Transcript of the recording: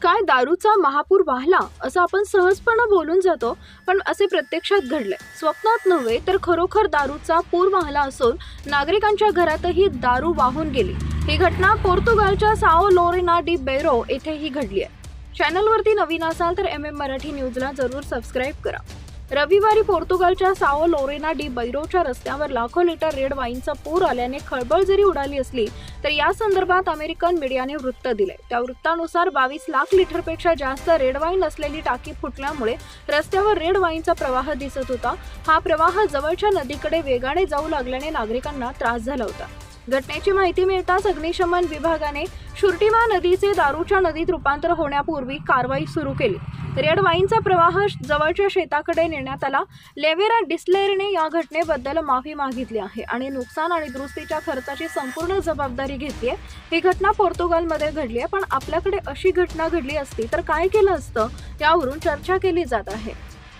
काय दारूचा महापूर वाहला असं आपण सहजपणे बोलून जातो, पण असे प्रत्यक्षात घडले. स्वप्नात नव्हे तर खरोखर दारूचा पूर वाहला असून नागरिकांच्या घरातही दारू वाहून गेली. ही घटना पोर्तुगालच्या साओ लोरेना डी बेरो येथे ही घडली आहे. चॅनलवरती नवीन असाल तर MM मराठी न्यूजला जरूर सबस्क्राईब करा. रविवारी पोर्तुगालच्या साओ लोरेना डी बैरोच्या रस्त्यावर लाखो लिटर रेड वाईनचा पूर आल्याने खळबळ जरी उडाली असली तर या संदर्भात अमेरिकन मीडियाने वृत्त दिले. त्या वृत्तानुसार 22 लाख लिटरपेक्षा जास्त रेड वाईन असलेली टाकी फुटल्यामुळे रस्त्यावर रेड वाईनचा प्रवाह दिसत होता. हा प्रवाह जवळच्या नदीकडे वेगाने जाऊ लागल्याने नागरिकांना त्रास झाला होता. घटनेची माहिती मिळताच अग्निशमन विभागाने शुर्टिमा नदीचे दारूच्या नदीत रूपांतर होण्यापूर्वी कारवाई सुरू केली. रेड वाईनचा प्रवाह जवळच्या शेताकडे नेण्यात आला. लेवेरा डिस्लेरने या घटनेबद्दल माफी मागितली आहे आणि नुकसान आणि दुरुस्तीच्या खर्चाची संपूर्ण जबाबदारी घेतली आहे. ही घटना पोर्तुगालमध्ये घडली आहे, पण आपल्याकडे अशी घटना घडली असती तर काय केलं असतं यावरून चर्चा केली जात आहे.